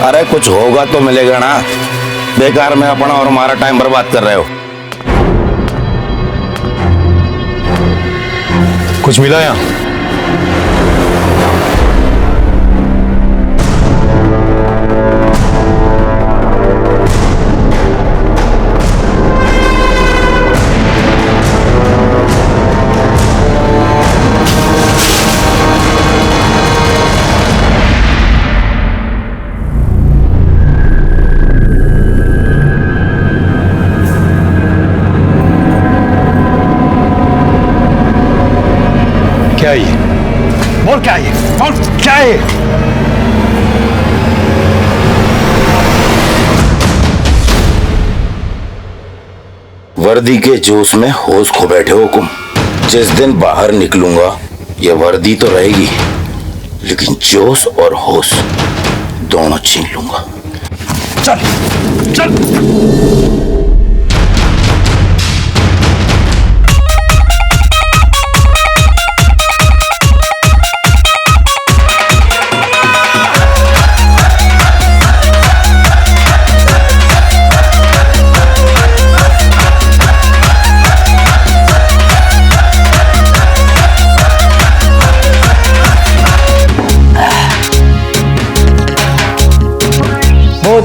अरे कुछ होगा तो मिलेगा ना, बेकार में अपना और हमारा टाइम बर्बाद कर रहे हो। कुछ मिला यहाँ? क्या ये? बोल क्या ये? बोल क्या है? वर्दी के जोश में होश खो बैठे हो तुम। जिस दिन बाहर निकलूंगा ये वर्दी तो रहेगी, लेकिन जोश और होश दोनों छीन लूंगा। चल चल।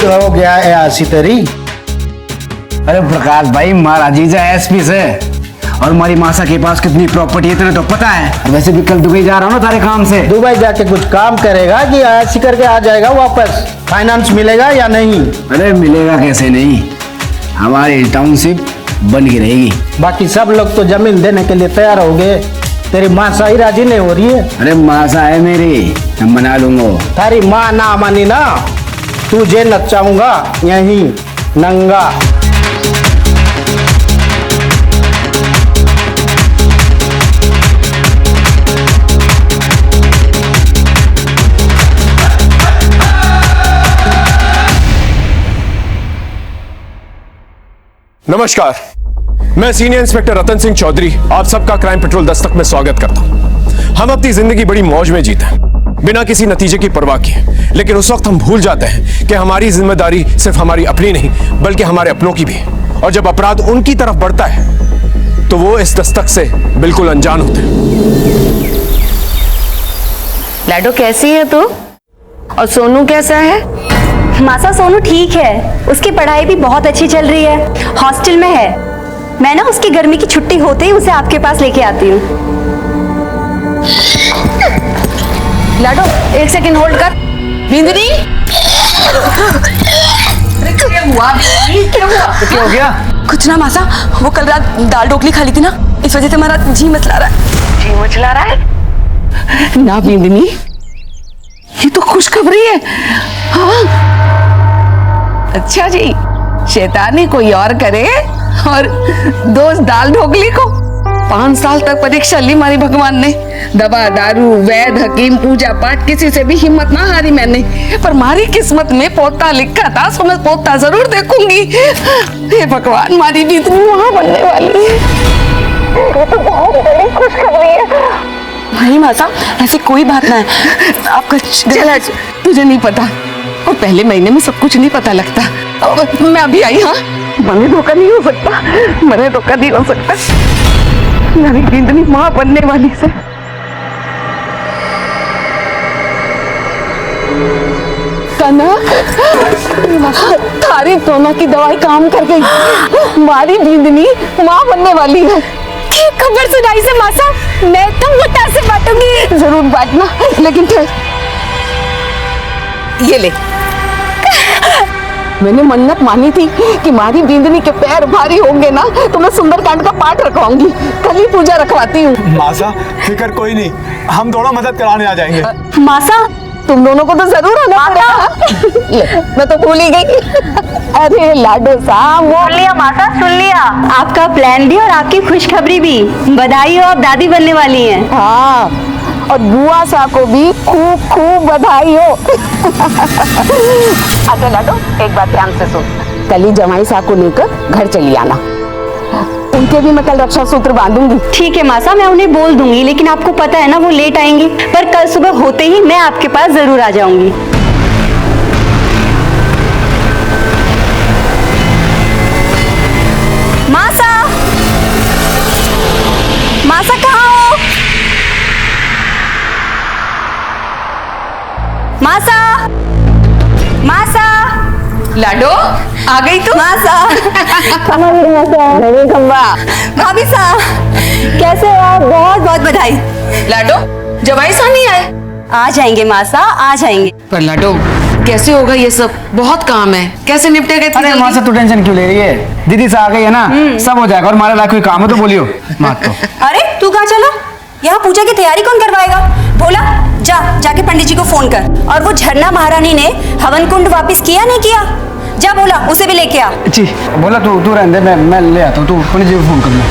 हो गया है आसी तेरी। अरे प्रकाश भाई, हमारा जीजा एसपी से और हमारी मासा के पास कितनी प्रॉपर्टी है तेरे तो पता है। वैसे भी कल दुबई जा रहा हूँ ना तारे काम से। दुबई जाके कुछ काम करेगा कि ऐसी करके आ जाएगा वापस? फाइनेंस मिलेगा या नहीं? अरे मिलेगा कैसे नहीं, हमारी टाउनशिप बन के रहेगी। बाकी सब लोग तो जमीन देने के लिए तैयार हो गए, तेरी मासा ही राजी नहीं हो रही है। अरे मासा है मेरी, मैं मना लूंगा। तारी माँ ना मानी ना, तुझे नचाऊंगा यहीं नंगा। नमस्कार, मैं सीनियर इंस्पेक्टर रतन सिंह चौधरी आप सबका क्राइम पेट्रोल दस्तक में स्वागत करता हूं। हम अपनी जिंदगी बड़ी मौज में जीते हैं, बिना किसी नतीजे की परवाह किए, लेकिन उस वक्त हम भूल जाते हैं कि हमारी जिम्मेदारी सिर्फ हमारी अपनी नहीं बल्कि हमारे अपनों की भी है। और जब अपराध उनकी तरफ बढ़ता है तो वो इस दस्तक से बिल्कुल अनजान होते हैं। लाडो कैसी है तू? और सोनू कैसा है? मासा सोनू ठीक है, उसकी पढ़ाई भी बहुत अच्छी चल रही है, हॉस्टल में है। मैं ना उसकी गर्मी की छुट्टी होते ही उसे आपके पास लेके आती हूँ। लाडो एक सेकंड होल्ड कर। बिंदनी, क्या हुआ? क्या हो गया? कुछ ना मासा, वो कल रात दाल ढोकली खा ली थी ना, इस वजह से हमारा जी मचला रहा है। जी मचला रहा है ना बिंदनी, ये तो खुशखबरी है। हाँ अच्छा जी, शैतानी कोई और करे और दोस्त दाल ढोकली को। 5 साल तक परीक्षा ली हमारी भगवान ने, दवा दारू वैद हकीम पूजा पाठ किसी से भी हिम्मत ना हारी मैंने, पर हमारी किस्मत में पोता लिखा था, सो मैं पोता जरूर देखूंगी। हे भगवान, हमारी भी इतनी वहां बनने वाली है, ये तो बहुत बड़ी खुशखबरी है। नहीं माता, ऐसी कोई बात ना है, आपका गलत तुझे नहीं पता, और पहले महीने में सब कुछ नहीं पता लगता। मैं अभी आई। हाँ, मैंने धोखा नहीं हो सकता, मैंने धोखा नहीं हो सकता। मेरी बिंदनी माँ बनने वाली से। कनक, थारी कोरोना की दवाई काम कर गई, हमारी बिंदनी माँ बनने वाली है। खबर सुनाई से मासा, मैं तो मुट्ठा से बांटूंगी। जरूर बांटना, लेकिन फिर ये ले। मैंने मन्नत मानी थी कि हमारी बिंदनी के पैर भारी होंगे ना तो मैं सुंदरकांड का पाठ रखवाऊंगी, कल ही पूजा रखवाती हूँ। मासा फिक्र कोई नहीं, हम दोनों मदद कराने आ जाएंगे। मासा तुम दोनों को तो जरूर आना पड़ेगा। ले, मैं तो भूल ही गई। अरे लाडो साहब, सुन लिया माता, सुन लिया, आपका प्लान भी और आपकी खुशखबरी भी। बधाई हो, आप दादी बनने वाली हैं। हाँ, और बुआ सा को भी खूब खूब बधाई हो। अच्छा लाडो, एक बात ध्यान से सुन, कल ही जमाई सा को लेकर घर चली आना, उनके भी मैं कल रक्षा सूत्र बांधूंगी। ठीक है मासा, मैं उन्हें बोल दूंगी, लेकिन आपको पता है ना वो लेट आएंगी, पर कल सुबह होते ही मैं आपके पास जरूर आ जाऊंगी। लाडो आ गई तू? मासा भाभी साहब कैसे हो आप? बहुत बहुत बधाई। लाडो जवाई सा नहीं आए? आ जाएंगे मासा, आ जाएंगे। पर लाडो कैसे होगा ये सब? बहुत काम है, कैसे निपटेगा इतनी अरे जल्दी? माँ से तू टेंशन क्यों ले रही है? दीदी से आ गई है ना, सब हो जाएगा। और हमारे लायक कोई काम है तो बोलियो मत तो। अरे तू कहाँ चला? यहाँ पूजा की तैयारी कौन करवाएगा? भोला जाके पंडित जी को फोन कर। और वो झरना महारानी ने हवन कुंड वापस किया नहीं किया? जा बोला उसे भी लेके आ। जी बोला तू रहने दे, मैं ले आता हूँ। तू पंडित जी को फोन करना।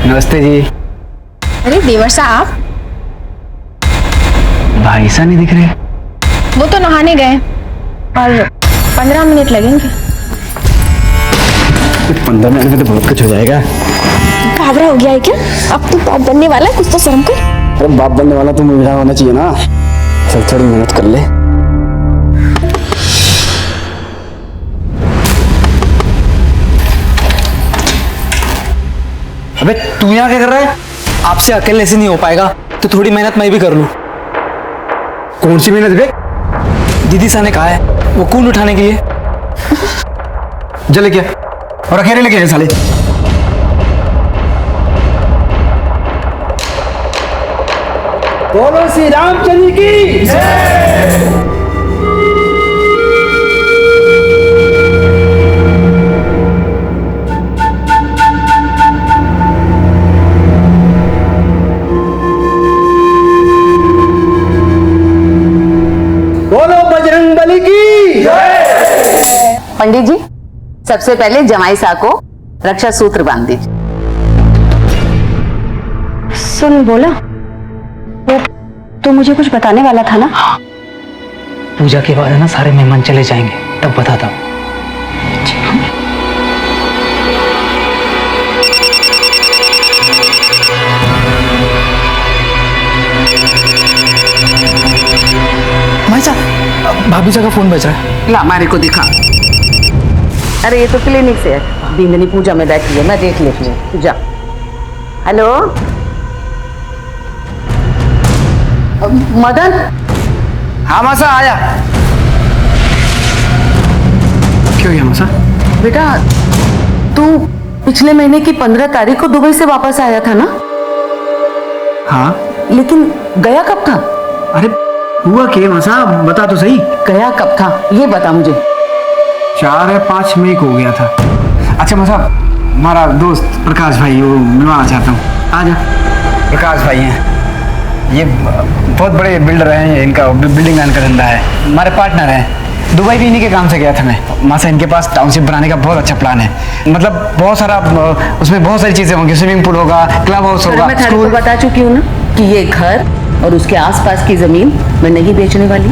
नमस्ते जी। अरे देवर साहब, भाई सा नहीं दिख रहे। वो तो नहाने गए और 15 मिनट लगेंगे। 15 मिनट में तो बहुत कुछ हो जाएगा। घाबरा हो गया है क्या? अब तू बाप बनने वाला है, कुछ तो शर्म कर। अरे बाप बनने वाला तो मेरा होना चाहिए ना। चल थोड़ी मेहनत कर ले। अबे तू यहाँ क्या कर रहा है? आपसे अकेले से नहीं हो पाएगा तो थोड़ी मेहनत मैं भी कर लूं। कौन सी मेहनत बे? दीदी सा ने कहा है वो कुंड उठाने के लिए। जले क्या और अकेले लेके आए साले। बोलो श्री रामचंद्र की जय। बोलो बजरंग बली की जय। पंडित जी सबसे पहले जमाई साहब को रक्षा सूत्र बांध दीजिए। सुन बोला, वो तू मुझे कुछ बताने वाला था ना? पूजा के बाद है ना सारे मेहमान चले जाएंगे तब बताता हूँ। भाई साहब भाभी साहब का फोन बज रहा है। ला हमारे को दिखा। अरे ये तो क्लिनिक से है, बिंदनी पूजा में बैठी है, मैं देख लेती हूँ। पूजा हेलो मदन। हाँ मासा आया। क्यों गया मासा? बेटा तू पिछले महीने की 15 तारीख को दुबई से वापस आया था ना? हाँ लेकिन गया कब था? अरे हुआ क्या मासा, बता तो सही। गया कब था ये बता मुझे। 4 या 5 मई को हो गया था। अच्छा मासा, हमारा दोस्त प्रकाश भाई वो मिलवाना चाहता हूँ। आ जा। प्रकाश भाई हैं, ये बहुत बड़े बिल्डर हैं। इनका बिल्डिंग लाइन का धंधा है, हमारे पार्टनर हैं। दुबई भी इन्हीं के काम से गया था मैं। मासा इनके पास टाउनशिप बनाने का बहुत अच्छा प्लान है। मतलब बहुत सारा, उसमें बहुत सारी चीजें होंगी। स्विमिंग पूल होगा, क्लब हाउस होगा, मैं थाने को बता चुकी हूँ ना कि ये घर और उसके आसपास की जमीन मैं नहीं बेचने वाली।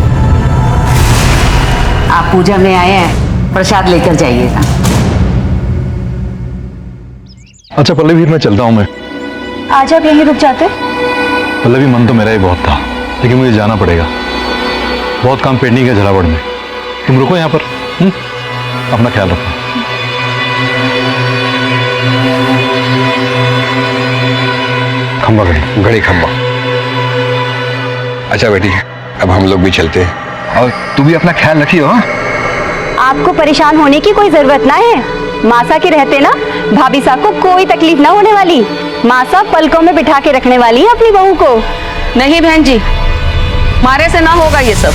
आप पूजा में आए हैं, प्रसाद लेकर जाइएगा। अच्छा पल्लवी, मैं चलता हूँ। मैं आज आप यहीं रुक जाते? पल्लवी, मन तो मेरा ही बहुत था लेकिन मुझे जाना पड़ेगा। बहुत काम पेंडिंग है झालावाड़ में। तुम रुको यहाँ पर। अपना ख्याल रखो। खंबा घड़ी खंबा। अच्छा बेटी, अब हम लोग भी चलते हैं। और तू भी अपना ख्याल रखियो। आपको परेशान होने की कोई जरूरत ना है। मासा के रहते ना भाभी साहब को कोई तकलीफ ना होने वाली। मासा पलकों में बिठा के रखने वाली है अपनी बहू को। नहीं बहन जी, मारे से ना होगा ये सब।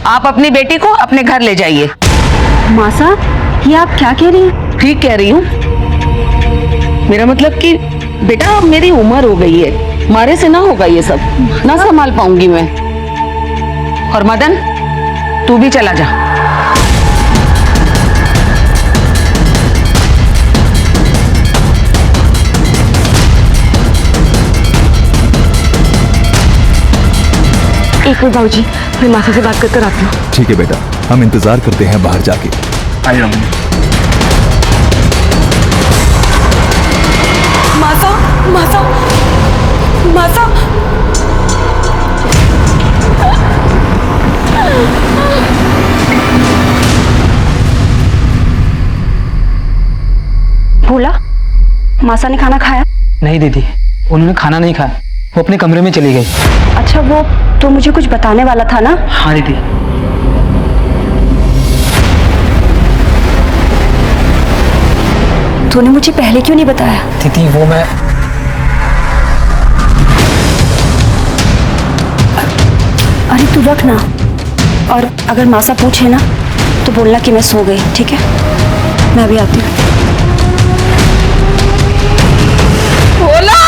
आप अपनी बेटी को अपने घर ले जाइए। मासा ये आप क्या कह रही हैं? ठीक कह रही हूँ। मेरा मतलब कि बेटा अब मेरी उम्र हो गई है, मारे से ना होगा ये सब, ना संभाल पाऊंगी मैं। और मदन तू भी चला जा। एक मिनट बाबूजी, मैं मासा से बात कर आती हूँ। ठीक है बेटा, हम इंतजार करते हैं बाहर जाके। आइए। मासा मासा मासा भोला, मासा ने खाना खाया? नहीं दीदी, उन्होंने खाना नहीं खाया, वो अपने कमरे में चली गई। अच्छा, वो तो मुझे कुछ बताने वाला था ना? हाँ दीदी। तूने मुझे पहले क्यों नहीं बताया? दीदी वो मैं अरे तू रख ना, और अगर मासा पूछे ना तो बोलना कि मैं सो गई, ठीक है? मैं अभी आती हूँ। बोला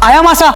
आया मासा।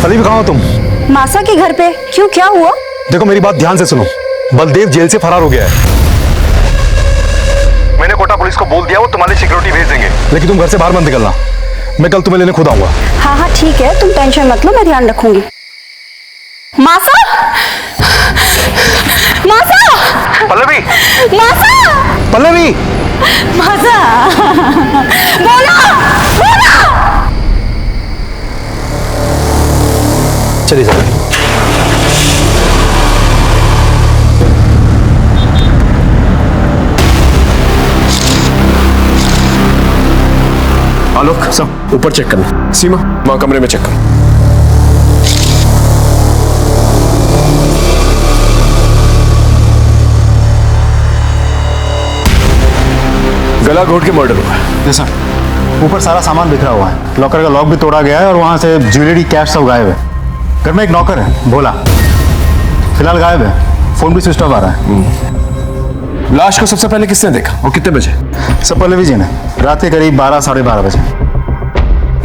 पल्लवी कहाँ हो तुम? मासा के घर पे। क्यों, क्या हुआ? देखो मेरी बात ध्यान से सुनो, बलदेव जेल से फरार हो गया है। मैंने कोटा पुलिस को बोल दिया, वो तुम्हारी सिक्योरिटी भेज देंगे, लेकिन तुम घर से बाहर मत निकलना। मैं कल तुम्हें लेने खुद आऊंगा। हाँ हाँ ठीक है, तुम टेंशन मत लो, मैं ध्यान रखूंगी। मासा! मासा! पल्लवी! मासा! पल्लवी! मासा! बोला! बोला! चलिए सर। आलोक, सब ऊपर चेक करना। सीमा, वहां कमरे में चेक कर। गला घोट के मर्डर हुआ है। जी सर। ऊपर सारा सामान बिखरा हुआ है, लॉकर का लॉक भी तोड़ा गया है और वहां से ज्वेलरी, कैश सब गायब है। घर में एक नौकर है भोला, फिलहाल गायब है, फोन भी स्विच ऑफ आ रहा है। लाश को सबसे पहले किसने देखा और कितने बजे? सब पल्लवी जी ने, रात के करीब 12 साढ़े 12 बजे।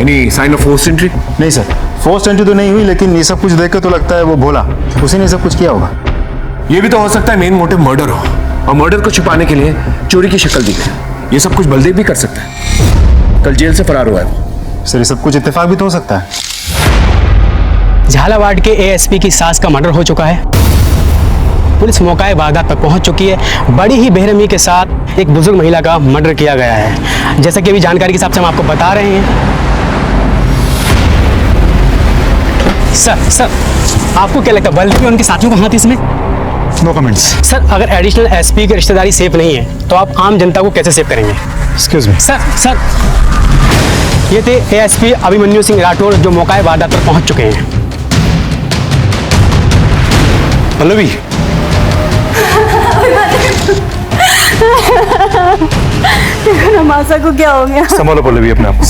Any sign of force entry? नहीं सर, फोर्स एंट्री तो नहीं हुई, लेकिन ये सब कुछ देख के तो लगता है वो भोला, उसी ने सब कुछ किया होगा। ये भी तो हो सकता है मेन मोटिव मर्डर हो, और मर्डर को छुपाने के लिए चोरी की शक्ल दी गई। ये सब कुछ बलदेव भी कर सकता है, कल जेल से फरार हुआ है। सर ये सब कुछ इत्तेफाक भी तो हो सकता है। झालावाड़ के एएसपी की सास का मर्डर हो चुका है। पुलिस मौका वारदात पर पहुंच चुकी है। बड़ी ही बेरहमी के साथ एक बुजुर्ग महिला का मर्डर किया गया है। जैसा कि अभी जानकारी के हिसाब से हम आपको बता रहे हैं। सर आपको क्या लगता है बल्कि उनके साथियों का हाथ इसमें? No comments. सर अगर एडिशनल एसपी की रिश्तेदारी सेफ नहीं है तो आप आम जनता को कैसे सेव करेंगे? Excuse me. सर ये थे एएसपी अभिमन्यु सिंह राठौर जो मौका वारदात पर पहुंच चुके हैं। पल्लवी! मासा को क्या हो गया? संभालो पल्लवी अपने आप को।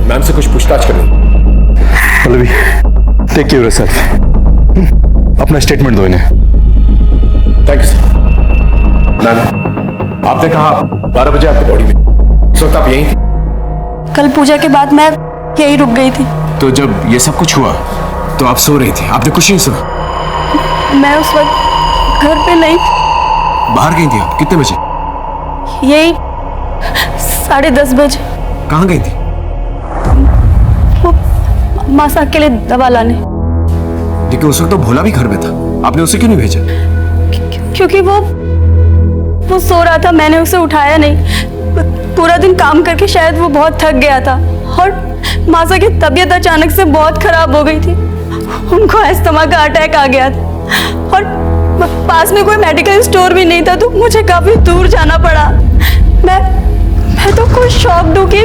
मैम से कुछ पूछताछ करनी। पल्लवी टेक केयर योरसेल्फ, अपना स्टेटमेंट दो इन्हें। Thank you sir. मैम आपने कहा 12 बजे आपकी बॉडी में, इस वक्त आप यहीं थी? कल पूजा के बाद मैं यही रुक गई थी। तो जब ये सब कुछ हुआ तो आप सो रही थी, आपने कुछ नहीं सुना? मैं उस वक्त घर पे नहीं थी। बाहर गई थी आप? कितने बजे? यही 10:30 बजे। कहाँ गई थी? वो मासा के लिए दवा लाने। लेकिन उस वक्त तो भोला भी घर में था, आपने उसे क्यों नहीं भेजा? क्योंकि वो सो रहा था, मैंने उसे उठाया नहीं। पूरा दिन काम करके शायद वो बहुत थक गया था, और मासा की तबीयत अचानक से बहुत खराब हो गई थी। उनको अस्थमा का अटैक आ गया था, और पास में कोई मेडिकल स्टोर भी नहीं था, तो मुझे काफी दूर जाना पड़ा। मैं तो खुद शॉक दूं कि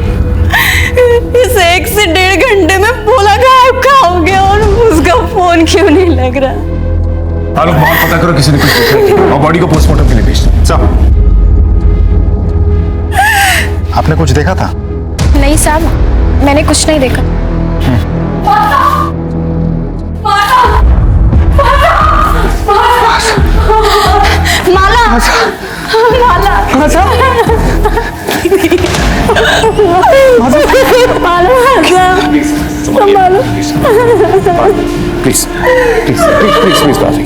इस 1 से 1.5 घंटे में भोला गायब कहाँ हो गया और उसका फोन क्यों नहीं लग रहा? आलोक, बाहर पता करो किसी ने कुछ देखा है और बॉडी को पोस्टमार्टम के लिए भेज दो। साहब, आपने कुछ देखा था? नहीं साहब, मैंने कुछ नहीं देखा। Mala, Mala, please please please please please काफी।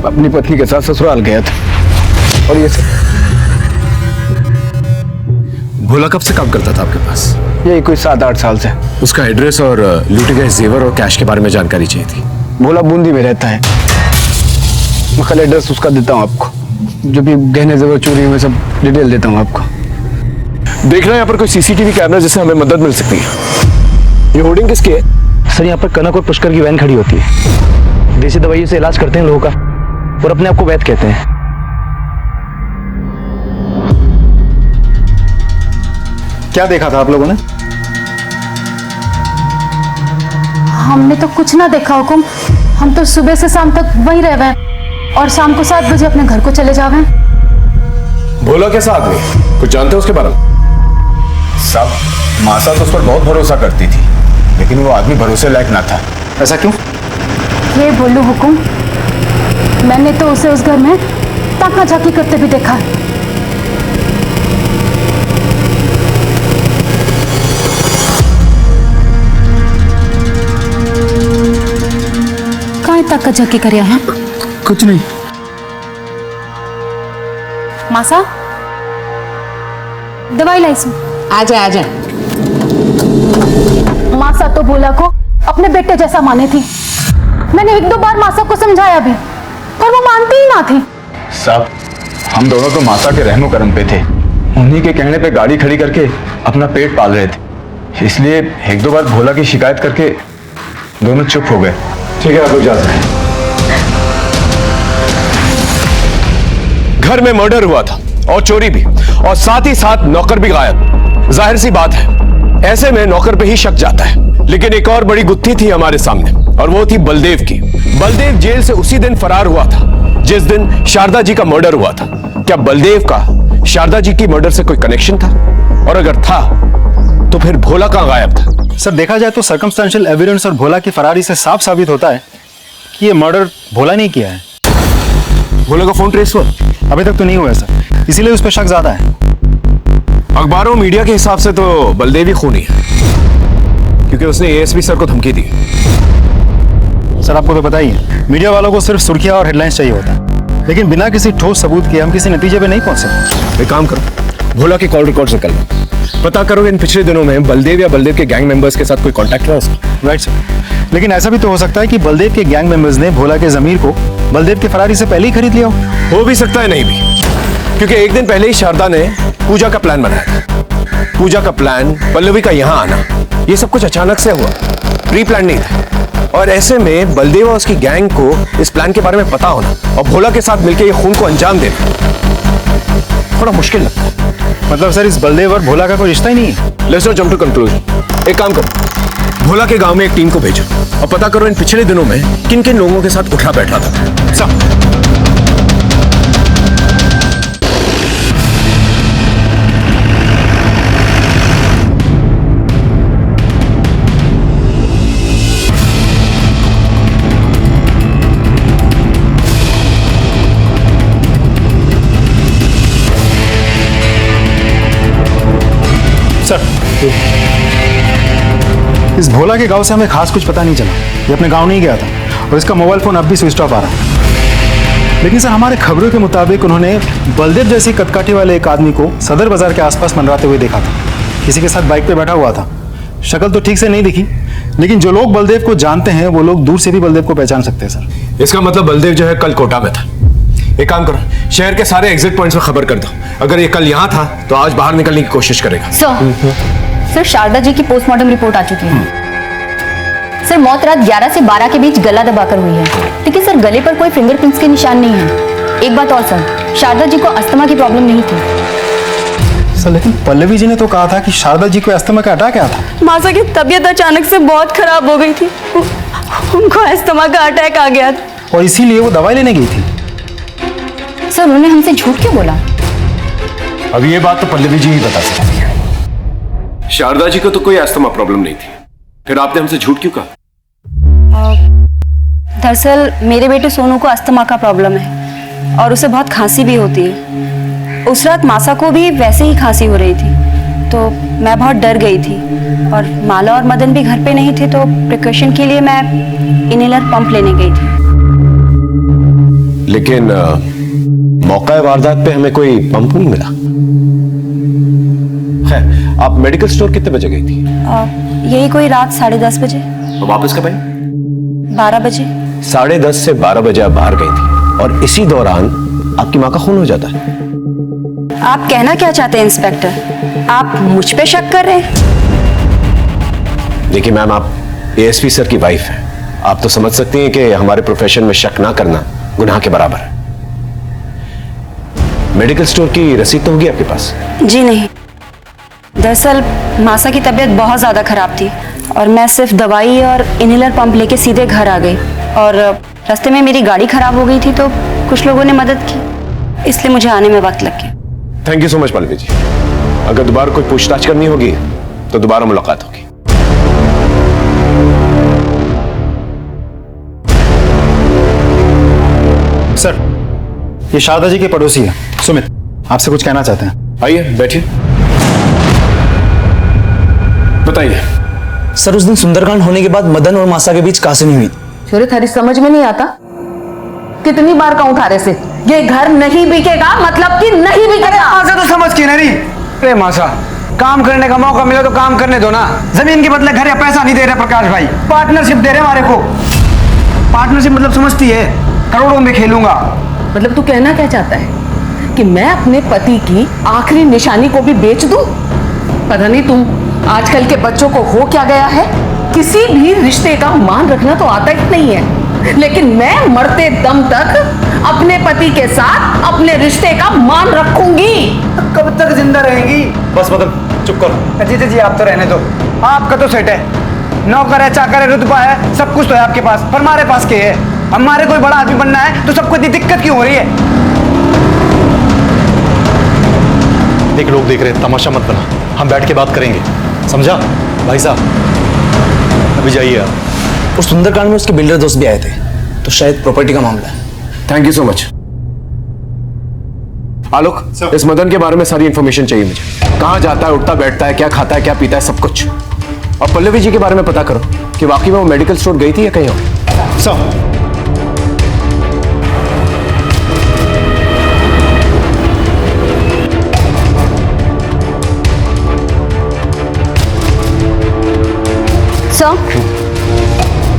अपनी पत्नी के साथ ससुराल गया था और ये सब। भोला कब से काम करता था आपके पास? यही कोई 7-8 साल से। उसका एड्रेस और लूटे गए जेवर और कैश के बारे में जानकारी चाहिए थी। भोला बूंदी में रहता है। मैं कल एड्रेस उसका देता हूँ आपको, जो भी गहने जेवर चोरी हुए सब डिटेल देता हूँ आपको। देखना यहाँ पर कोई सीसीटीवी कैमरा जिससे हमें मदद मिल सकती है। ये होर्डिंग किसकी है? सर यहाँ पर कनक और पुष्कर की वैन खड़ी होती है। देसी दवाइयों से इलाज करते हैं लोगों का और अपने आप को वैद्य कहते हैं। क्या देखा था आप लोगों ने? हमने तो कुछ ना देखा हुकुम। हम तो सुबह से शाम तक वहीं रह गए और शाम को 7 बजे अपने घर को चले जावे। भोला कैसा आदमी, कुछ जानते हो उसके बारे में? साहब, मासा तो उस पर बहुत भरोसा करती थी, लेकिन वो आदमी भरोसे लायक ना था। ऐसा क्यों? ये बोलूं हुकुम, मैंने तो उसे उस घर में ताका झाकी करते भी देखा है। कहाँ ताका झाकी करिया है? कुछ नहीं। मासा, दवाई लाइस। आजा आजा। मासा तो भोला को अपने बेटे जैसा माने थी। मैंने 1-2 बार मासा को समझाया भी, पर वो मानती ही ना थी। साहब, हम दोनों तो मासा के रहमो करम पे थे। उन्हीं के कहने पे गाड़ी खड़ी करके अपना पेट पाल रहे थे, इसलिए 1-2 बार भोला की शिकायत करके दोनों चुप हो गए। ठीक है, आप लोग जा सकते हैं। घर में मर्डर हुआ था और चोरी भी, और साथ ही साथ नौकर भी गायब। जाहिर सी बात है, ऐसे में नौकर पे ही शक जाता है। लेकिन एक और बड़ी गुत्थी थी हमारे सामने, और वो थी बलदेव की। बलदेव जेल से उसी दिन फरार हुआ था जिस दिन शारदा जी का मर्डर हुआ था। क्या बलदेव का शारदा जी की मर्डर से कोई कनेक्शन था? और अगर था तो फिर भोला कहां गायब था? सर, देखा जाए तो सर्कमस्टेंशियल एविडेंस और भोला की फरारी से साफ साबित होता है कि ये मर्डर भोला नहीं किया है। भोला का फोन ट्रेस हुआ? अभी तक तो नहीं हुआ है सर, इसीलिए उस पर शक ज्यादा है। अखबारों मीडिया के हिसाब से तो बलदेव ही खूनी है, क्योंकि उसने एएसपी सर को धमकी दी। सर, आपको तो पता ही है, मीडिया वालों को सिर्फ सुर्खियां और हेडलाइंस चाहिए होता है, लेकिन बिना किसी ठोस सबूत के हम किसी नतीजे पे नहीं पहुंच सकते। एक काम करो, भोला के कॉल रिकॉर्ड निकाल लो, पता करो इन पिछले दिनों में बलदेव या बलदेव के गैंग मेंबर्स के साथ कोई कांटेक्ट रहा उसका। राइट सर, लेकिन ऐसा भी तो हो सकता है कि बलदेव के गैंग मेंबर्स ने भोला के जमीर को बलदेव के फरारी से पहले ही खरीद लिया हो भी सकता है, नहीं भी, क्योंकि एक दिन पहले ही शारदा ने पूजा का प्लान बनाया था। पूजा का प्लान, पल्लवी का यहाँ आना, ये सब कुछ अचानक से हुआ, प्री प्लान नहीं था। और ऐसे में बलदेव और उसकी गैंग को इस प्लान के बारे में पता होना और भोला के साथ मिलकर ये खून को अंजाम देना थोड़ा मुश्किल लगता है। मतलब सर, इस बलदेव और भोला का कोई रिश्ता ही नहीं है? Let's not jump to conclusion. एक काम करो, भोला के गांव में एक टीम को भेजो और पता करो इन पिछले दिनों में किन किन लोगों के साथ उठा बैठा था। सब सर, इस भोला के गांव से हमें खास कुछ पता नहीं चला। ये अपने गांव नहीं गया था और इसका मोबाइल फोन अब भी स्विच ऑफ आ रहा है। लेकिन सर, हमारे खबरों के मुताबिक उन्होंने बलदेव जैसी कदकाठी वाले एक आदमी को सदर बाजार के आसपास मंडराते हुए देखा था। किसी के साथ बाइक पे बैठा हुआ था। शक्ल तो ठीक से नहीं दिखी, लेकिन जो लोग बलदेव को जानते हैं वो लोग दूर से भी बलदेव को पहचान सकते हैं सर। इसका मतलब बलदेव जो है कल कोटा में था। एक काम करो, शहर के सारे एग्जिट पॉइंट्स में खबर कर दो। अगर ये कल यहाँ था तो आज बाहर निकलने की कोशिश करेगा। सर, शारदा जी की पोस्टमार्टम रिपोर्ट आ चुकी है। सर, मौत रात 11 से 12 के बीच गला दबाकर हुई है, लेकिन सर गले पर कोई फिंगरप्रिंट्स के निशान नहीं है। एक बात और सर, शारदा जी को अस्थमा की प्रॉब्लम नहीं थी। सर लेकिन पल्लवी जी ने तो कहा था कि शारदा जी को अस्थमा का अटैक आया था। मासा की तबीयत अचानक से बहुत खराब हो गई थी। उनको अस्थमा का अटैक आ गया था और इसीलिए वो दवाई लेने गई थी। सर उन्होंने हमसे झूठ क्यों बोला? अब ये बात तो पल्लवी जी ही बता सकती है। शारदा जी को तो कोई अस्थमा प्रॉब्लम नहीं थी, फिर आपने हमसे झूठ क्यों कहा? दरअसल मेरे बेटे सोनू को अस्थमा का प्रॉब्लम है और उसे बहुत खांसी भी होती है। उस रात मासा को भी वैसे ही खांसी हो रही थी, तो मैं बहुत डर गई थी और माला और मदन भी घर पे नहीं थे, तो प्रिकॉशन के लिए मैं इनहेलर पंप लेने गई थी। लेकिन मौका वारदात पे हमें कोई पंप नहीं मिला। खैर, आप मेडिकल स्टोर कितने बजे गई थी? यही कोई रात 10:30 बजे। और वापस कब आई? 12 बजे। 10:30 से 12 बजे आप बाहर गई थी और इसी दौरान आपकी माँ का खून हो जाता है। आप कहना क्या चाहते हैं इंस्पेक्टर? आप मुझ पे शक कर रहे हैं? देखिए मैम, आप एएसपी सर की वाइफ हैं, आप तो समझ सकती हैं कि हमारे प्रोफेशन में शक ना करना गुनाह के बराबर है। मेडिकल स्टोर की रसीद तो होगी आपके पास? जी नहीं, दरअसल मासा की तबीयत बहुत ज्यादा खराब थी और मैं सिर्फ दवाई और इनहेलर पंप लेके सीधे घर आ गई और रास्ते में मेरी गाड़ी खराब हो गई थी, तो कुछ लोगों ने मदद की, इसलिए मुझे आने में वक्त लग गया। Thank you so much Pallavi ji. अगर दोबारा कोई पूछताछ करनी होगी तो दोबारा मुलाकात होगी। सर, ये शारदा जी के पड़ोसी है सुमित, आपसे कुछ कहना चाहते हैं। आइए बैठिए, बताइए। सर उस दिन सुंदरकांड होने के बाद मदन और मासा के बीच कहासुनी हुई। छोरे थारी समझ में नहीं आता? कितनी बार कहूं थारे से ये घर नहीं बिकेगा, मतलब कि नहीं बिकेगा। मासा तो समझ की नहीं। अरे मासा, काम करने का मौका मिला तो काम करने दो ना। जमीन के बदले घर या पैसा नहीं दे रहे प्रकाश भाई, पार्टनरशिप दे रहे हमारे को। पार्टनरशिप मतलब समझती है, करोड़ों में खेलूंगा। मतलब तू कहना क्या चाहता है कि मैं अपने पति की आखिरी निशानी को भी बेच दूं? पता नहीं तुम आजकल के बच्चों को हो क्या गया है, किसी भी रिश्ते का मान रखना तो आता ही नहीं है, लेकिन मैं मरते दम तक अपने पति के साथ अपने रिश्ते का मान रखूंगी। कब तक जिंदा रहेंगी? बस मतलब चुप करो। जीते जी आप तो रहने दो, आपका तो सेट है, नौकर है, चाकर है, रुतबा है, सब कुछ तो है आपके पास, पर हमारे पास क्या है? हमारे कोई बड़ा आदमी बनना है तो सबको इतनी दिक्कत क्यों हो रही है? देख, लोग देख रहे हैं, तमाशा मत बना, हम बैठ के बात करेंगे, समझा? भाई साहब अभी जाइए आप। उस सुंदरकांड में उसके बिल्डर दोस्त भी आए थे, तो शायद प्रॉपर्टी का मामला है। Thank you so much. Alok, इस मदन के बारे में सारी इंफॉर्मेशन चाहिए मुझे। कहाँ जाता है, उठता बैठता है, क्या खाता है, क्या पीता है, सब कुछ। और पल्लवी जी के बारे में पता करो कि वाकई में वो मेडिकल स्टोर गई थी या कहीं और। सब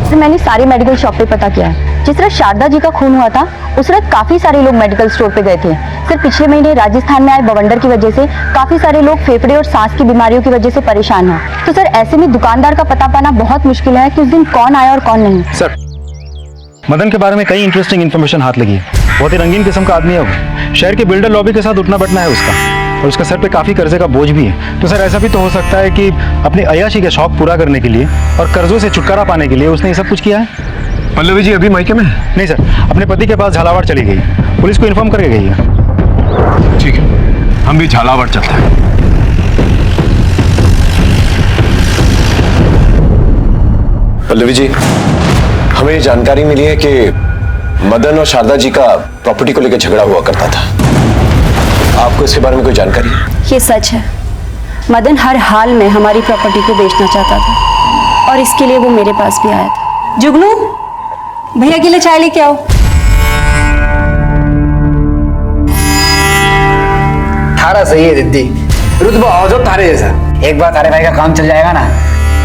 सर, मैंने सारे मेडिकल शॉप पे पता किया है। जिस रात शारदा जी का खून हुआ था उस रात काफी सारे लोग मेडिकल स्टोर पे गए थे। सर, पिछले महीने राजस्थान में आए बवंडर की वजह से काफी सारे लोग फेफड़े और सांस की बीमारियों की वजह से परेशान हैं। तो सर, ऐसे में दुकानदार का पता पाना बहुत मुश्किल है कि उस दिन कौन आया और कौन नहीं। सर, मदन के बारे में कई इंटरेस्टिंग इन्फॉर्मेशन हाथ लगी है। बहुत ही रंगीन किस्म का आदमी है वो। शहर के बिल्डर लॉबी के साथ उठना बैठना है उसका, और उसका सर पे काफी कर्जे का बोझ भी है। तो सर, ऐसा भी तो हो सकता है कि अपनी अय्याशी के शौक पूरा करने के लिए और कर्जों से छुटकारा पाने के लिए उसने ये सब कुछ किया है। पल्लवी जी अभी मायके में? नहीं सर, अपने पति के पास झालावाड़ चली गई, पुलिस को इन्फॉर्म करके गई है। ठीक है, हम भी झालावाड़ चलते हैं। पल्लवी जी, हमें जानकारी मिली है कि मदन और शारदा जी का प्रॉपर्टी को लेकर झगड़ा हुआ करता था। आपको इसके बारे में कोई जानकारी है? ये सच है, मदन हर हाल में हमारी प्रॉपर्टी को बेचना चाहता था और इसके लिए वो मेरे पास भी आया था। जुगनू, भैया के लिए चाय लेके आओ। थारा सही है दीदी, रुतबा हो जो थारे जैसा। एक बार थारे भाई का काम चल जाएगा ना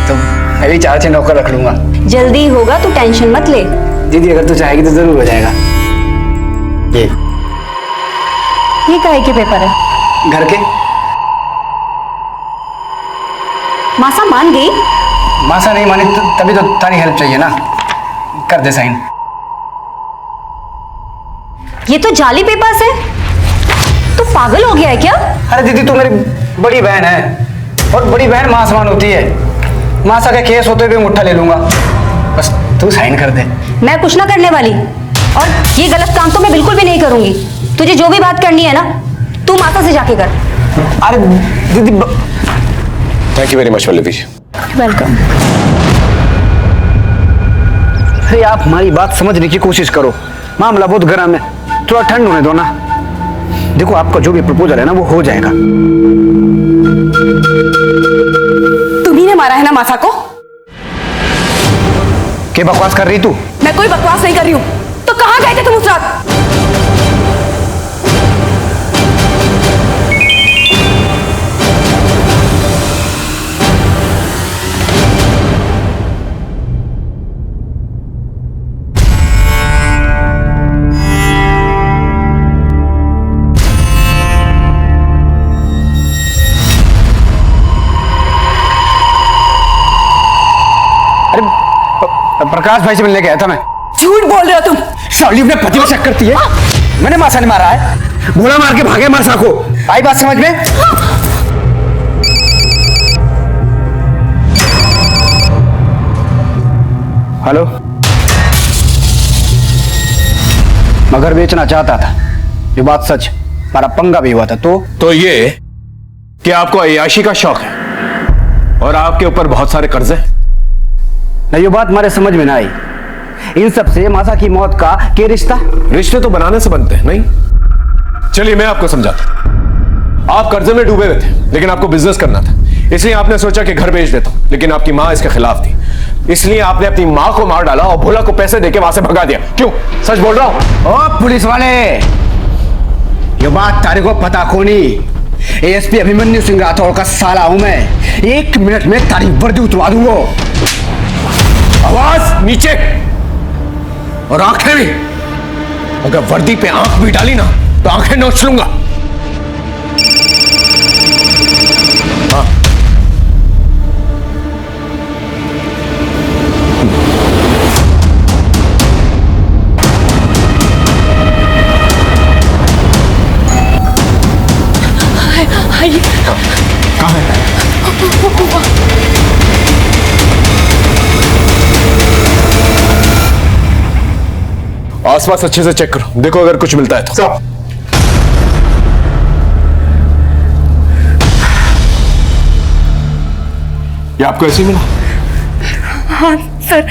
तो मैं भी 4-6 नौकर रख लूंगा। जल्दी होगा, तू टेंशन मत ले। दीदी अगर तू चाहेगी तो जरूर हो जाएगा। ये काहे के पेपर है? घर के। मासा मान गई? मासा नहीं मानी तो तभी तो तारी हेल्प चाहिए ना, कर दे साइन। ये तो जाली पेपर्स है, तू पागल हो गया है क्या? अरे दीदी, तू मेरी बड़ी बहन है और बड़ी बहन मां समान होती है। मासा के केस होते हुए मुट्ठा ले लूंगा, बस तू साइन कर दे। मैं कुछ ना करने वाली, और ये गलत काम तो मैं बिल्कुल भी नहीं करूंगी। तुझे जो भी बात करनी है ना, तू माता से जाके कर। अरे दीदी thank you very much Pallavi ji. Welcome. अरे आप हमारी बात समझने की कोशिश करो, मामला बहुत गर्म है, थोड़ा ठंड होने दो ना। देखो आपका जो भी प्रपोजल है ना वो हो जाएगा। तुम्ही ने मारा है ना मासा को? क्या बकवास कर रही तू? मैं कोई बकवास नहीं कर रही हूँ। तो कहाँ गए थे तुम उस रात? प्रकाश भाई से मिलने गया था मैं। झूठ बोल रहे हो तुम। शार्ली अपने पति में शक करती है। मैंने मासा ने मारा है, गोला मार के भागे मारसा को। आई बात समझ में? हेलो, मैं घर बेचना चाहता था, ये बात सच, हमारा पंगा भी हुआ था। तो ये कि आपको अय्याशी का शौक है और आपके ऊपर बहुत सारे कर्जे हैं। नहीं, ये बात हमारे समझ में ना आई। इन सब से मासा की मौत का क्या रिश्ता? रिश्ते तो बनाने से बनते हैं, नहीं? चलिए मैं आपको समझाता हूं। आप कर्जे में डूबे हुए थे, लेकिन आपको बिजनेस करना था, इसलिए आपने सोचा कि घर बेच देता हूं, लेकिन आपकी मां इसके खिलाफ थी, इसलिए आपने अपनी मां को मार डाला और भोला को पैसे देके वहां से भगा दिया। क्यों? सच बोल रहा हूं? ओ पुलिस वाले, ये बात तारे को पता कोनी। एएसपी अभिमन्यु सिंह राठौड़ का साला हूं मैं। 1 मिनट में तारी वर्दी उतरवा दूंगा। आवाज नीचे और आंखें भी। अगर वर्दी पे आंख भी डाली ना तो आंखें नोच लूंगा। हाँ। कहाँ है? आसपास अच्छे से चेक करो, देखो अगर कुछ मिलता है तो। ये आपको ऐसे ही मिला? हाँ सर।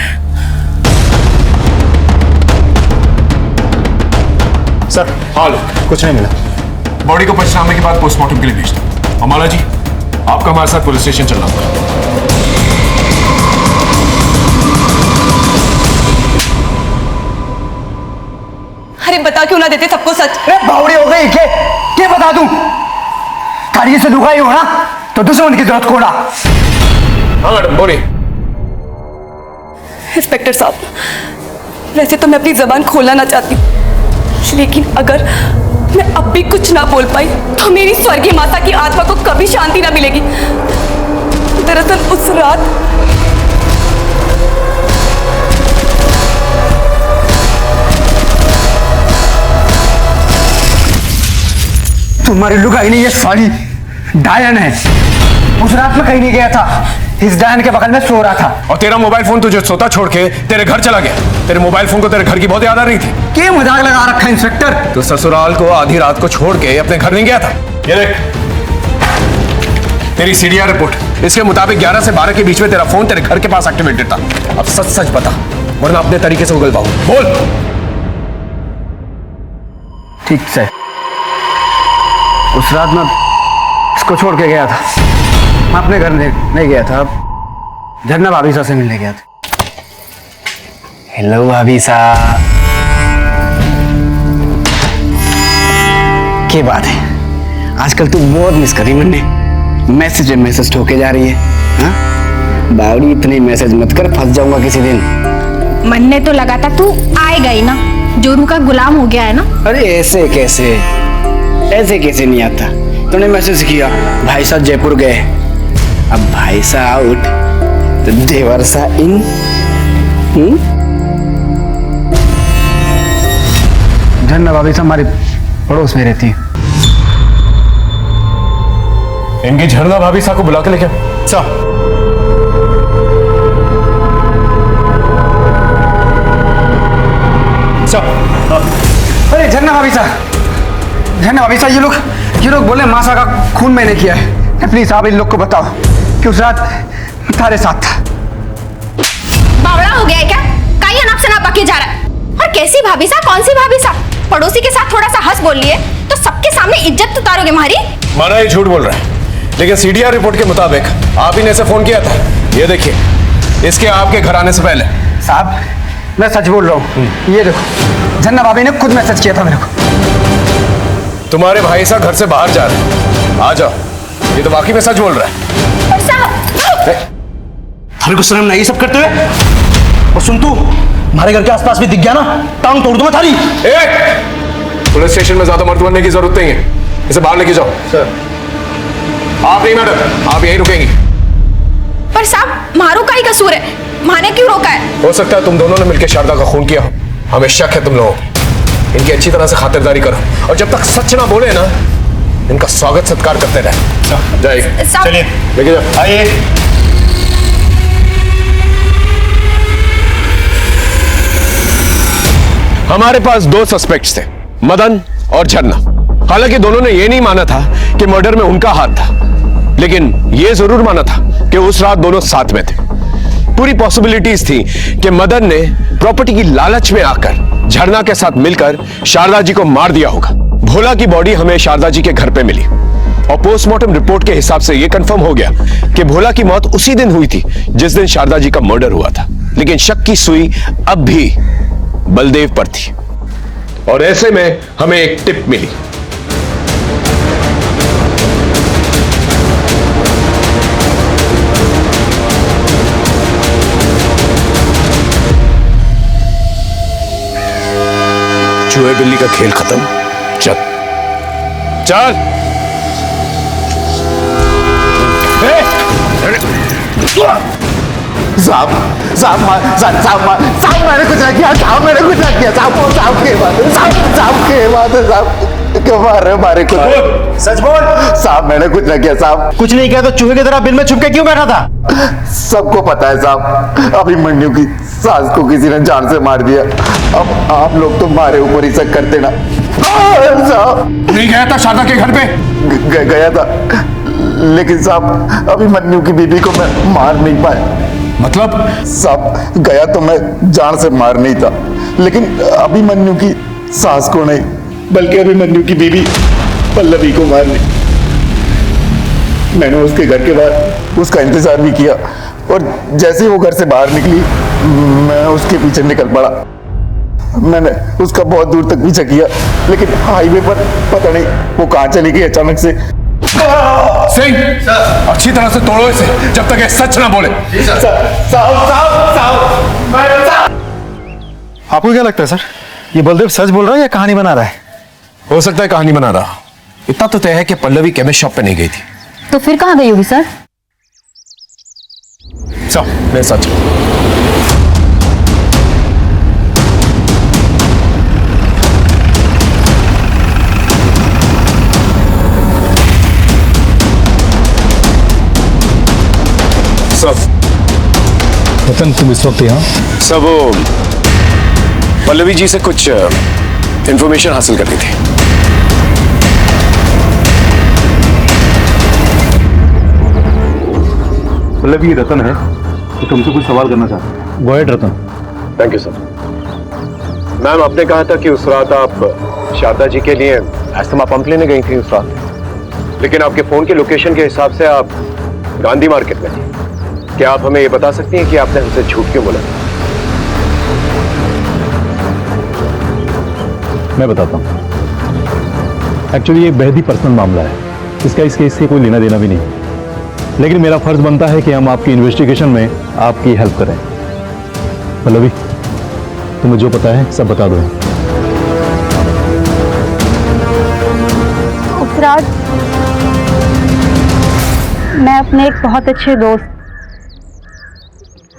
सर हाँ लो, कुछ नहीं मिला। बॉडी को पंचनामे के बाद पोस्टमार्टम के लिए भेज दो। अमाला जी, आपका हमारे साथ पुलिस स्टेशन चलना होगा। अरे बता क्यों ना देते सबको सच? अरे बावड़ी हो गई क्या बता दूं? कारिये से दुखाई हो ना तो दुश्मन की जरूरत कोड़ा। हाँ मैडम बोलिए। इंस्पेक्टर साहब, वैसे तो मैं अपनी जबान खोलना ना चाहती हूँ, लेकिन अगर मैं अब भी कुछ ना बोल पाई तो मेरी स्वर्गीय माता की आत्मा को कभी शांति ना मिलेगी। दरअसल उस रात तुम्हारी लुगाई नहीं, ये साली डायन है। उस रात में कहीं नहीं गया था, इस डायन के बगल में सो रहा था। और तेरा मोबाइल फोन तुझे सोता छोड़ के तेरे घर चला गया। तेरे मोबाइल फोन को तेरे घर की बहुत याद आ रही थी। क्या मजाक लगा रखा इंस्पेक्टर? तो ससुराल को आधी रात को छोड़ के अपने घर नहीं गया था। ये देख तेरी सीडीआर रिपोर्ट, इसके मुताबिक 11 से 12 के बीच में तेरा फोन तेरे घर के पास एक्टिवेटेड था। अब सच सच बता, वरना अपने तरीके से उगल पाऊं। बोल। ठीक से उस रात मैं इसको छोड़ के गया था, मैं अपने घर नहीं गया था, झरना भाभी सा से मिलने गया था। हेलो भाभी सा, क्या बात है? आजकल तू बहुत मिस करी मैंने, मैसेज ठोके जा रही है। हाँ बावड़ी, इतने मैसेज मत कर, फंस जाऊंगा किसी दिन। मन ने तो लगा था तू आएगा ही ना, जोरू का गुलाम हो गया है ना। अरे ऐसे कैसे नहीं आता? तूने मैसेज किया भाई साहब जयपुर गए, अब भाई साहब आउट तो देवर सा इन। झन्ना भाभी साहब हमारे पड़ोस में रहती है। इनकी झरना भाभी साहब को बुला के लेके साहब। अरे झरना भाभी साहब, ये लोग बोले मासा का खून मैंने किया है। प्लीज आप इन लोग को बताओ कि उस रात तुम्हारे साथ था। बावड़ा हो गया है क्या? काया नाप से नाप बके जा रहा है। और कैसी भाभी साहब, कौन सी भाभी साहब? पड़ोसी के साथ थोड़ा सा हंस बोल लिए तो सबके सामने इज्जत उतारोगे हमारी? माना ये झूठ बोल रहा है, लेकिन सीडीआर रिपोर्ट के मुताबिक आप ही ने इसे फोन किया था। ये देखिए, इसके आपके घर आने से पहले। साहब मैं सच बोल रहा हूँ, ये देखो झरना भाभी ने खुद मैसेज किया था मेरे को। तुम्हारे भाई साहब घर से बाहर जा रहे हैं, आ जाओ। ये तो वाकई में सच बोल रहा है। और साहब हर को शर्म नहीं सब करते हुए? और सुन तू, हमारे घर के आसपास भी दिख गया ना, टांग तोड़ दूंगा थारी। पुलिस स्टेशन में ज्यादा मर्द बनने की जरूरत नहीं है, इसे बाहर लेके जाओ। सर आप नहीं मैडम, आप यहीं रुकेंगी। पर साहब मारू का ही कसूर है, माने क्यों रोका है? हो सकता है तुम दोनों ने मिलकर शारदा का खून किया हो, हमें शक है तुम लोगों को। इनकी अच्छी तरह से खातिरदारी करो, और जब तक सच ना बोले ना, इनका स्वागत सत्कार करते रहे। जाइए, चलिए लेके जाओ। आइए। हमारे पास दो सस्पेक्ट्स थे, मदन और झरना। हालांकि दोनों ने यह नहीं माना था कि मर्डर में उनका हाथ था, लेकिन यह जरूर माना था कि उस रात दोनों साथ में थे। पूरी पॉसिबिलिटीज थी कि मदन ने प्रॉपर्टी की लालच में आकर झरना के साथ मिलकर शारदा जी को मार दिया होगा। भोला की बॉडी हमें शारदा जी के घर पे मिली और पोस्टमार्टम रिपोर्ट के हिसाब से यह कंफर्म हो गया कि भोला की मौत उसी दिन हुई थी जिस दिन शारदा जी का मर्डर हुआ था। लेकिन शक की सुई अब भी बलदेव पर थी, और ऐसे में हमें एक टिप मिली। चूहे बिल्ली का खेल खत्म, चल चल। साहब मैंने कुछ नहीं किया, साहब मैंने कुछ नहीं किया, साहब के बात है, साहब क्यों मार रहे हो हमारे को? सच बोल। साहब मैंने कुछ नहीं किया साहब। कुछ नहीं किया तो चूहे की तरह बिल में छुप के क्यों बैठा था? सबको पता है साहब, अभिमन्यु की सास को किसी ने जान से मार दिया। अब आप लोग तो मारे ऊपर ही शक करते ना। साहब नहीं गया था शारदा के घर पे? गया था, लेकिन साहब अभिमन्यु की बीबी को मैं मार नहीं पाया। मतलब? साहब गया तो मैं जान से मार नहीं था, लेकिन अभिमन्यु की सास को नहीं, बल्कि अभिमन्यु की बीबी पल्लवी को मार ली। मैंने उसके घर के बाहर उसका इंतजार भी किया, और जैसे ही वो घर से बाहर निकली मैं उसके पीछे निकल पड़ा। मैंने उसका बहुत दूर तक पीछा किया, लेकिन हाईवे पर पता नहीं वो कहां चली गई अचानक से। सिंह, अच्छी तरह से तोड़ो इसे जब तक ये सच ना बोले। आपको क्या लगता है सर, ये बलदेव सच बोल रहा है या कहानी बना रहा है? हो सकता है कहानी बना रहा। इतना तो तय है कि पल्लवी केमिस्ट शॉप पे नहीं गई थी। तो फिर कहाँ गई होगी सर? मैं सच। रतन तुम इस वक्त यहाँ? सब वो पल्लवी जी से कुछ इंफॉर्मेशन हासिल करनी थी। पल्लवी रतन है तो तुमसे कुछ सवाल करना चाहता हूँ। Go ahead Ratan. Thank you sir. Ma'am आपने कहा था कि उस रात आप शारदा जी के लिए एस्थमा पंप लेने गई थी उस रात, लेकिन आपके फोन के लोकेशन के हिसाब से आप गांधी मार्केट में थी। क्या आप हमें ये बता सकती हैं कि आपने हमसे झूठ क्यों बोला? मैं बताता हूँ। एक्चुअली ये बेहद ही पर्सनल मामला है, इसका इस केस से कोई लेना देना भी नहीं, लेकिन मेरा फर्ज बनता है कि हम आपकी इन्वेस्टिगेशन में आपकी हेल्प करें। पल्लवी तुम्हें जो पता है सब बता दो। उस रात मैं अपने एक बहुत अच्छे दोस्त,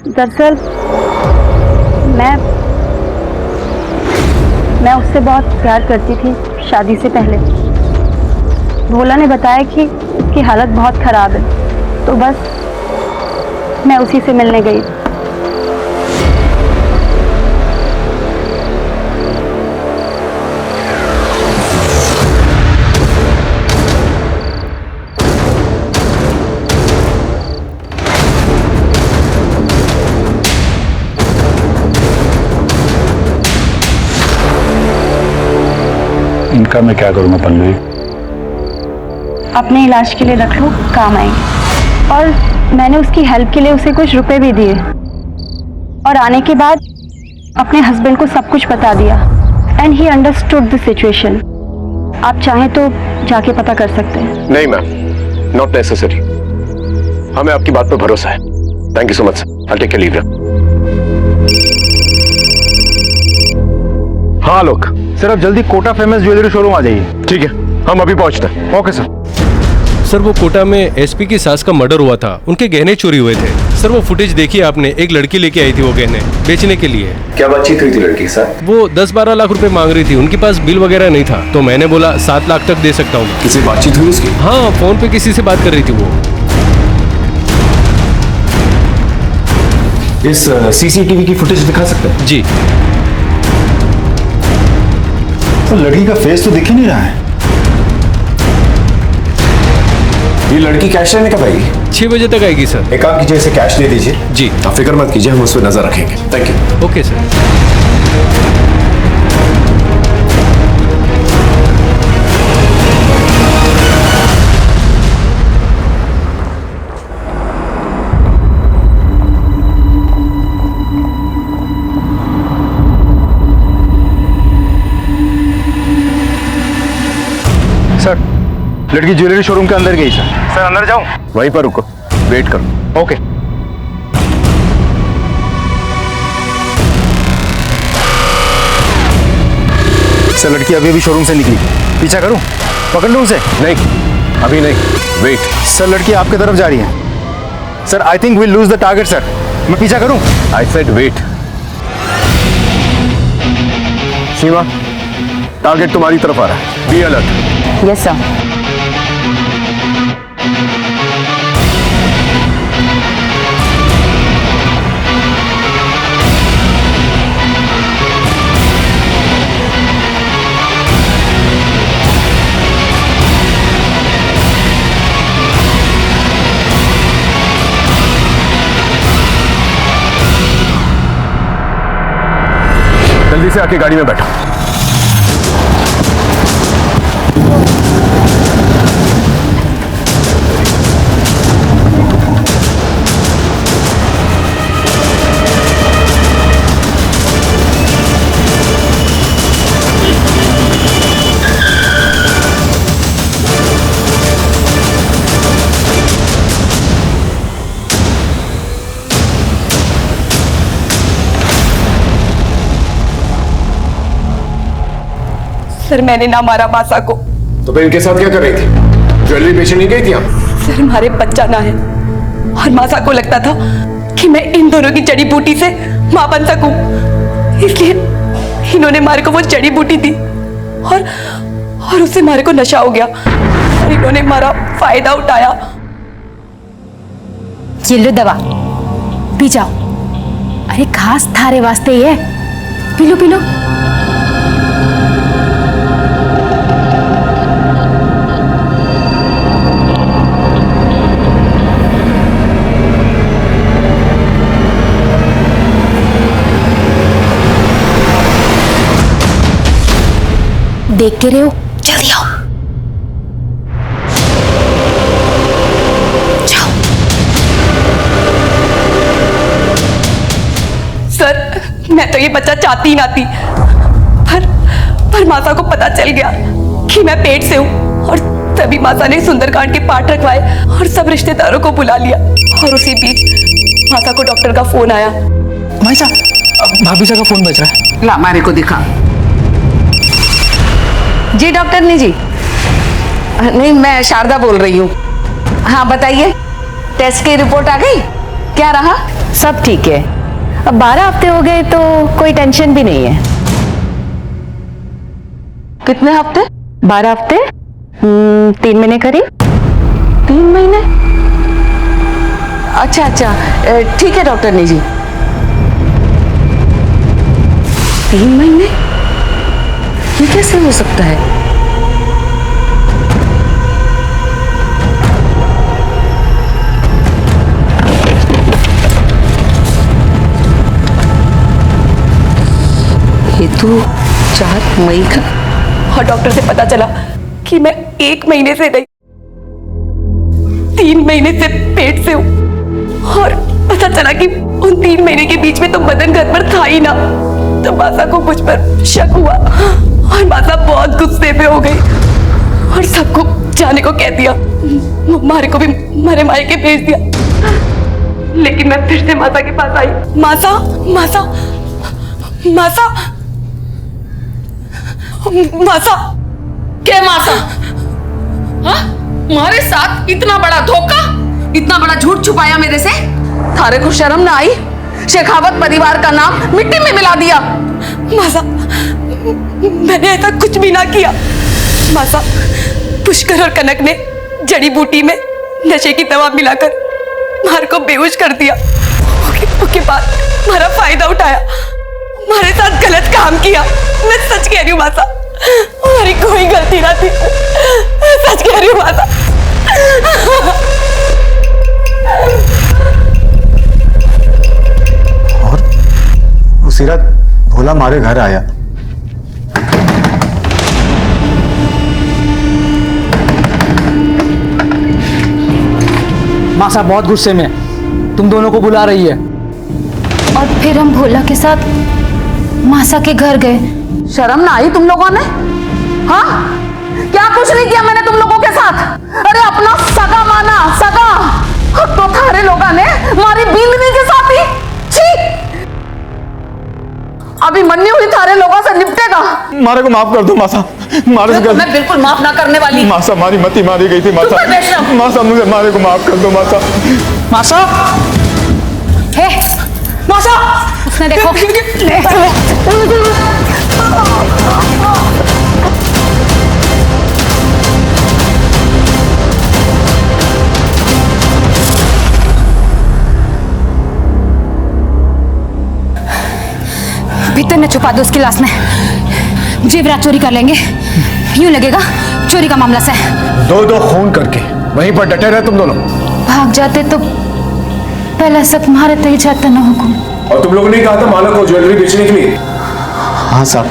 दरअसल मैं उससे बहुत प्यार करती थी शादी से पहले। भोला ने बताया कि उसकी हालत बहुत खराब है, तो बस मैं उसी से मिलने गई। इनका मैं क्या करूँगा पल्लवी? अपने इलाज के लिए रख लो, काम आएंगे। और मैंने उसकी हेल्प के लिए उसे कुछ रुपए भी दिए और आने के बाद अपने हस्बैंड को सब कुछ बता दिया and he understood the situation. आप चाहें तो जाके पता कर सकते हैं। नहीं मैम, नॉट नेसेसरी। हमें आपकी बात पर भरोसा है। Thank you so much. I take leave. हाँ लोग, सर आप जल्दी कोटा फेमस ज्वेलरी शोरूम आ जाइए। ठीक है, हम अभी पहुंचते हैं। Okay sir. सर वो कोटा में एसपी की सास का मर्डर हुआ था, उनके गहने चोरी हुए थे। सर वो फुटेज देखी आपने, एक लड़की लेके आई थी वो गहने बेचने के लिए। क्या बातचीत हुई थी लड़की के साथ? वो 10-12 लाख रुपए मांग रही थी, उनके पास बिल वगैरह नहीं था, तो मैंने बोला 7 लाख तक दे सकता हूँ। किसी बातचीत हुई उसकी? हाँ, फोन पे किसी से बात कर रही थी वो। इस सीसीटीवी की फुटेज दिखा सकते हैं? जी। तो लड़की का फेस तो दिख ही नहीं रहा है। ये लड़की कैश लेने कब आएगी? 6 बजे तक आएगी सर। एक काम कीजिए, इसे कैश दे दीजिए। जी। आप फिक्र मत कीजिए, हम उस पर नजर रखेंगे। Thank you. Okay sir. Sir लड़की ज्वेलरी शोरूम के अंदर गई सर। सर अंदर जाऊं? वहीं पर रुको, वेट करो। ओके। सर लड़की अभी अभी शोरूम से निकली, पीछा करूं? पकड़ लूं उसे? नहीं, अभी नहीं, वेट। सर लड़की आपके तरफ जा रही है। Sir I think we lose the target sir. मैं पीछा करूं? I said wait. Seema, target तुम्हारी तरफ आ रहा है। Be alert. Yes sir. जल्दी से आके गाड़ी में बैठो। सर मैंने ना मारा मासा को। तो फिर इनके साथ क्या कर रही थी? ज्वेलरी बेचने नहीं गई थी आप? सर हमारे बच्चा ना है और मासा को लगता था कि मैं इन दोनों की जड़ी बूटी से मां बन सकूं, इसलिए इन्होंने मारे को वो जड़ी बूटी दी और उससे मारे को नशा हो गया और इन्होंने हमारा फायदा उठाया। ये लो दवा, पी जाओ। अरे खास थारे वास्ते ही है, पी लो पी लो। देखते रहो, जल्दी आओ। जाओ। सर मैं तो ये बच्चा चाहती ही ना थी, पर माता को पता चल गया कि मैं पेट से हूँ और तभी माता ने सुंदरकांड के पाठ रखवाए और सब रिश्तेदारों को बुला लिया। और उसी बीच माता को डॉक्टर का फोन आया। भाई साहब भाभी साहब का फोन बज रहा है। ला हमारे को दिखा। जी डॉक्टर ने जी। नहीं, मैं शारदा बोल रही हूँ। हाँ बताइए, टेस्ट की रिपोर्ट आ गई? क्या रहा? सब ठीक है। अब 12 हफ्ते हो गए तो कोई टेंशन भी नहीं है। कितने हफ्ते? 12 हफ्ते 3 महीने करीब। 3 महीने? अच्छा अच्छा, ठीक है डॉक्टरनी जी। 3 महीने? ये कैसे हो सकता है? ये तो 4 मई का। और डॉक्टर से पता चला कि मैं 1 महीने से नहीं 3 महीने से पेट से हूँ। और पता चला कि उन 3 महीने के बीच में तो बदन घर पर था ही ना। तो मासा को मुझ पर शक हुआ और मासा बहुत गुस्से में हो गई और सबको जाने को कह दिया। मारे को भी मारे मायके भेज दिया। लेकिन मैं फिर से मासा के पास आई। मासा मासा मासा मासा। क्या मासा? हाँ? तुम्हारे साथ इतना बड़ा धोखा, इतना बड़ा झूठ छुपाया मेरे से? थारे को शर्म ना आई? शेखावत परिवार का नाम मिट्टी में मिला दिया। मासा, मैंने ऐसा कुछ भी ना किया। मासा, पुष्कर और कनक ने जड़ी बूटी में नशे की दवा मिलाकर मार को बेहोश कर दिया। उसके बाद हमारा फायदा उठाया, हमारे साथ गलत काम किया। मैं सच कह रही हूँ मासा, हमारी कोई गलती ना थी। सच कह रही हूँ मासा। और उसी रात भोला हमारे घर आया। मासा बहुत गुस्से में तुम दोनों को बुला रही है। और फिर हम भोला के साथ मासा के घर गए। शर्म ना आई तुम लोगों ने? हाँ, क्या कुछ नहीं किया मैंने तुम लोगों के साथ? अरे अपना सगा माना, सगा। तो थारे लोगों ने मारी बींदनी के साथ ही। छी! अभी मन्नी हुई थारे लोगों से निपटेगा। मारे को माफ कर दो मासा। मारे को मैं बिल्कुल माफ ना करने वाली। मासा, मारी मती मारी गई थी मासा। मासा, मुझे मारे को माफ कर दो मासा। मासा, हे मासा, उसने देखो। भीतर में छुपा दो उसकी लाश में। जेवरात चोरी कर लेंगे, यूं लगेगा चोरी का मामला से। दो खून करके वहीं पर डटे रहे तुम दोनों। भाग जाते तो पहले सब तुम्हारे तय जाता ना हुकुम। और तुम लोगों ने कहा था मालक को ज्वेलरी बेचने के लिए। हाँ साहब,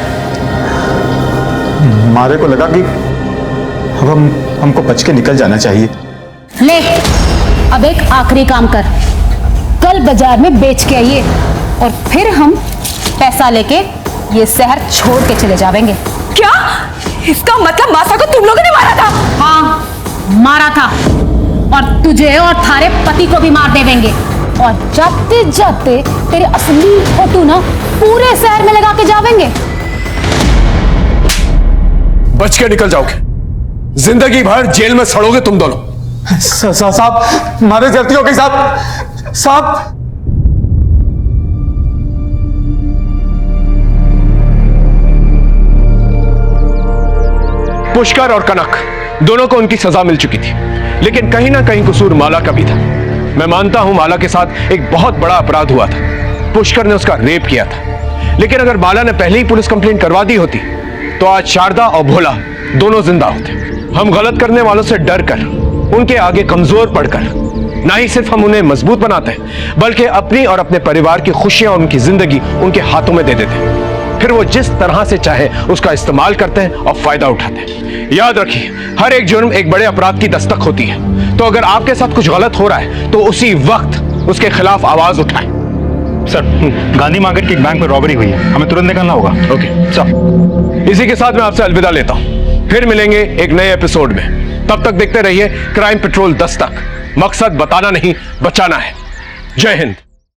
मारे को लगा कि अब हमको बच के निकल जाना चाहिए। ले, अब एक आखिरी काम कर, कल बाजार में बेच के आइए और फिर हम पैसा लेके ये शहर छोड़ के चले जाएंगे। क्या? इसका मतलब मासा को तुम लोगों ने मारा था? हाँ, मारा था। और तुझे और थारे पति को भी मार देवेंगे। और जाते जाते तेरे असली फोटो ना पूरे शहर में लगा के जावेंगे। बच के निकल जाओगे, जिंदगी भर जेल में सड़ोगे तुम दोनों। साहब, मारे गलती हो गई साहब। साहब, पुष्कर और कनक दोनों को उनकी सजा मिल चुकी थी, लेकिन कहीं ना कहीं कसूर माला का भी था। मैं मानता हूं माला के साथ एक बहुत बड़ा अपराध हुआ था। पुष्कर ने उसका रेप किया था, लेकिन अगर माला ने पहले ही पुलिस कंप्लेंट करवा दी होती तो आज शारदा और भोला दोनों जिंदा होते। हम गलत करने वालों से डर कर, उनके आगे कमजोर पड़कर, ना ही सिर्फ हम उन्हें मजबूत बनाते हैं, बल्कि अपनी और अपने परिवार की खुशियां और उनकी जिंदगी उनके हाथों में दे देते हैं। फिर वो जिस तरह से चाहे उसका इस्तेमाल करते हैं और फायदा उठाते हैं। याद रखिए, हर एक जुर्म एक बड़े अपराध की दस्तक होती है। तो अगर आपके साथ कुछ गलत हो रहा है तो उसी वक्त उसके खिलाफ आवाज उठाएं। सर, गांधी मार्केट के एक बैंक में रॉबरी हुई है, हमें तुरंत निकलना होगा। ओके सर, इसी के साथ मैं आपसे अलविदा लेता हूं। फिर मिलेंगे एक नए एपिसोड में। तब तक देखते रहिए क्राइम पेट्रोल दस्तक। मकसद बताना नहीं, बचाना है। जय हिंद।